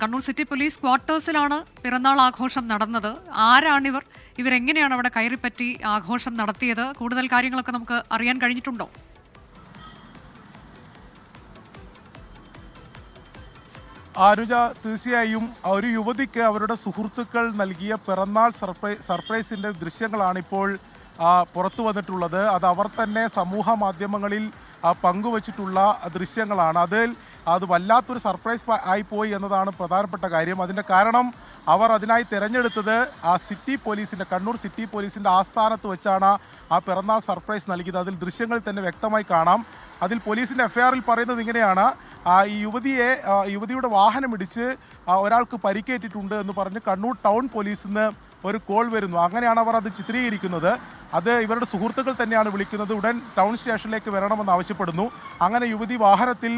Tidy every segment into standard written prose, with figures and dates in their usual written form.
Kannur city police ക്വാർട്ടേഴ്സിലാണ് പിറന്നാൾ ആഘോഷം നടന്നത്. ആരാണിവർ? ഇവരെങ്ങനെയാണ് അവിടെ കയറിപ്പറ്റി ആഘോഷം നടത്തിയത്? കൂടുതൽ കാര്യങ്ങളൊക്കെ നമുക്ക് അറിയാൻ കഴിഞ്ഞിട്ടുണ്ടോ? ആരുജ, തീർച്ചയായും ഒരു യുവതിക്ക് അവരുടെ സുഹൃത്തുക്കൾ നൽകിയ പിറന്നാൾ സർപ്രൈസിൻ്റെ ദൃശ്യങ്ങളാണ് ഇപ്പോൾ പുറത്തു വന്നിട്ടുള്ളത്. അത് അവർ തന്നെ സമൂഹ മാധ്യമങ്ങളിൽ പങ്കുവച്ചിട്ടുള്ള ദൃശ്യങ്ങളാണ്. അത് വല്ലാത്തൊരു സർപ്രൈസ് ആയിപ്പോയി എന്നതാണ് പ്രധാനപ്പെട്ട കാര്യം. അതിൻ്റെ കാരണം അവർ അതിനായി തിരഞ്ഞെടുത്തത് കണ്ണൂർ സിറ്റി പോലീസിൻ്റെ ആസ്ഥാനത്ത് വെച്ചാണ് ആ പിറന്നാൾ സർപ്രൈസ് നൽകിയത്. അതിൽ ദൃശ്യങ്ങളിൽ തന്നെ വ്യക്തമായി കാണാം. അതിൽ പോലീസിൻ്റെ എഫ്ഐആറിൽ പറയുന്നത് ഇങ്ങനെയാണ്: ഈ യുവതിയുടെ വാഹനം ഇടിച്ച് ഒരാൾക്ക് പരിക്കേറ്റിട്ടുണ്ട് എന്ന് പറഞ്ഞ് കണ്ണൂർ ടൗൺ പോലീസിൽ നിന്ന് ഒരു കോൾ വരുന്നു. അങ്ങനെയാണ് അവർ അത് ചിത്രീകരിക്കുന്നത്. അത് ഇവരുടെ സുഹൃത്തുക്കൾ തന്നെയാണ് വിളിക്കുന്നത്. ഉടൻ ടൗൺ സ്റ്റേഷനിലേക്ക് വരണമെന്ന് ആവശ്യപ്പെടുന്നു. അങ്ങനെ യുവതി വാഹനത്തിൽ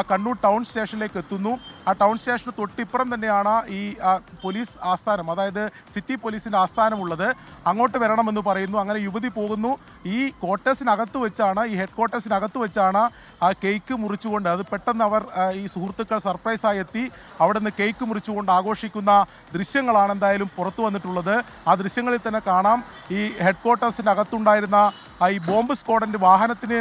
കണ്ണൂർ ടൗൺ സ്റ്റേഷനിലേക്ക് എത്തുന്നു. ആ ടൗൺ സ്റ്റേഷന് തൊട്ടിപ്പുറം തന്നെയാണ് ഈ പോലീസ് ആസ്ഥാനം, അതായത് സിറ്റി പോലീസിൻ്റെ ആസ്ഥാനമുള്ളത്. അങ്ങോട്ട് വരണമെന്ന് പറയുന്നു. അങ്ങനെ യുവതി പോകുന്നു. ഈ ക്വാർട്ടേഴ്സിനകത്ത് വെച്ചാണ്, ഈ ഹെഡ് ക്വാർട്ടേഴ്സിനകത്ത് വെച്ചാണ് ആ കേക്ക് മുറിച്ചുകൊണ്ട്, അത് പെട്ടെന്ന് അവർ ഈ സുഹൃത്തുക്കൾ സർപ്രൈസായി എത്തി അവിടെ നിന്ന് കേക്ക് മുറിച്ചുകൊണ്ട് ആഘോഷിക്കുന്ന ദൃശ്യങ്ങളാണ് എന്തായാലും പുറത്തു വന്നിട്ടുള്ളത്. ആ ദൃശ്യങ്ങളിൽ തന്നെ കാണാം ഈ ഹെഡ് ക്വാർട്ടേഴ്സിൻ്റെ അകത്തുണ്ടായിരുന്ന ഈ ബോംബ് സ്ക്വാഡിൻ്റെ വാഹനത്തിന്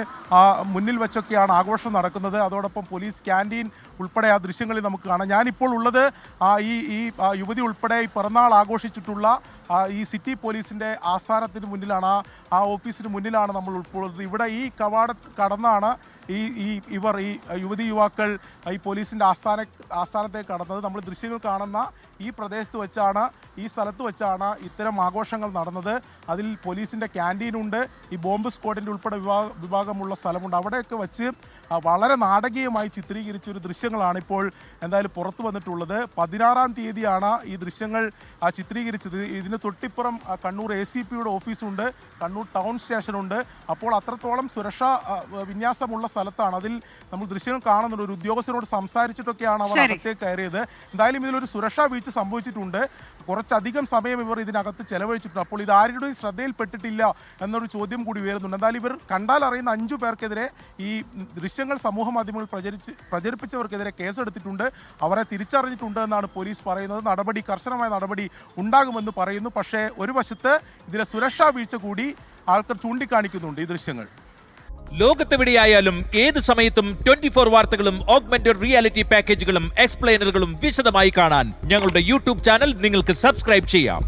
മുന്നിൽ വെച്ചൊക്കെയാണ് ആഘോഷം നടക്കുന്നത്. അതോടൊപ്പം പോലീസ് ക്യാൻറ്റീൻ ഉൾപ്പെടെ ആ ദൃശ്യങ്ങളിൽ നമുക്ക് കാണാം. ഞാനിപ്പോൾ ഉള്ളത് ഈ യുവതി ഉൾപ്പെടെ ഈ പിറന്നാൾ ആഘോഷിച്ചിട്ടുള്ള ഈ സിറ്റി പോലീസിൻ്റെ ആസ്ഥാനത്തിന് മുന്നിലാണ്, ആ ഓഫീസിന് മുന്നിലാണ് നമ്മൾ ഉൾപ്പെടുന്നത്. ഇവിടെ ഈ കടന്നാണ് ഈ യുവതി യുവാക്കൾ ഈ പോലീസിൻ്റെ ആസ്ഥാനത്തേക്ക് കടന്നത്. നമ്മൾ ദൃശ്യങ്ങൾ കാണുന്ന ഈ പ്രദേശത്ത് വെച്ചാണ്, ഈ സ്ഥലത്ത് വെച്ചാണ് ഇത്തരം ആഘോഷങ്ങൾ നടന്നത്. അതിൽ പോലീസിൻ്റെ ക്യാൻറ്റീനുണ്ട്, ഈ ബോംബ് സ്ക്വാഡിൻ്റെ ഉൾപ്പെടെ വിഭാഗമുള്ള സ്ഥലമുണ്ട്. അവിടെയൊക്കെ വെച്ച് വളരെ നാടകീയമായി ചിത്രീകരിച്ചൊരു ദൃശ്യങ്ങളാണ് ഇപ്പോൾ എന്തായാലും പുറത്തു വന്നിട്ടുള്ളത്. 16-ാം തീയതിയാണ് ഈ ദൃശ്യങ്ങൾ ചിത്രീകരിച്ചത്. ഇതിന് തൊട്ടിപ്പുറം കണ്ണൂർ ACPയുടെ ഓഫീസുണ്ട്, കണ്ണൂർ ടൗൺ സ്റ്റേഷനുണ്ട്. അപ്പോൾ അത്രത്തോളം സുരക്ഷാ വിന്യാസമുള്ള സ്ഥലത്താണ്. അതിൽ നമ്മൾ ദൃശ്യങ്ങൾ കാണുന്നുണ്ട്. ഒരു ഉദ്യോഗസ്ഥരോട് സംസാരിച്ചിട്ടൊക്കെയാണ് അവർ അകത്തേക്ക് കയറിയത്. എന്തായാലും ഇതിലൊരു സുരക്ഷാ വീഴ്ച സംഭവിച്ചിട്ടുണ്ട്. കുറച്ചധികം സമയം ഇവർ ഇതിനകത്ത് ചെലവഴിച്ചിട്ടുണ്ട്. അപ്പോൾ ഇത് ആരുടെയും ശ്രദ്ധയിൽപ്പെട്ടിട്ടില്ല എന്നൊരു ചോദ്യം കൂടി ഉയരുന്നുണ്ട്. എന്തായാലും ഇവർ കണ്ടാൽ അറിയുന്ന 5 പേർക്കെതിരെ, ഈ ദൃശ്യങ്ങൾ സമൂഹ മാധ്യമങ്ങളിൽ പ്രചരിപ്പിച്ചവർക്കെതിരെ കേസെടുത്തിട്ടുണ്ട്. അവരെ തിരിച്ചറിഞ്ഞിട്ടുണ്ട് എന്നാണ് പോലീസ് പറയുന്നത്. കർശനമായ നടപടി ഉണ്ടാകുമെന്ന് പറയുന്നു. പക്ഷേ ഒരു വശത്ത് ഇതിലെ സുരക്ഷാ വീഴ്ച കൂടി ആൾക്കാർ ചൂണ്ടിക്കാണിക്കുന്നുണ്ട് ഈ ദൃശ്യങ്ങൾ. ലോകത്തെവിടെയായാലും ഏത് സമയത്തും 24 വാർത്തകളും ഓഗ്മെന്റഡ് റിയാലിറ്റി പാക്കേജുകളും എക്സ്പ്ലെയിനറുകളും വിശദമായി കാണാൻ ഞങ്ങളുടെ യൂട്യൂബ് ചാനൽ നിങ്ങൾക്ക് സബ്സ്ക്രൈബ് ചെയ്യാം.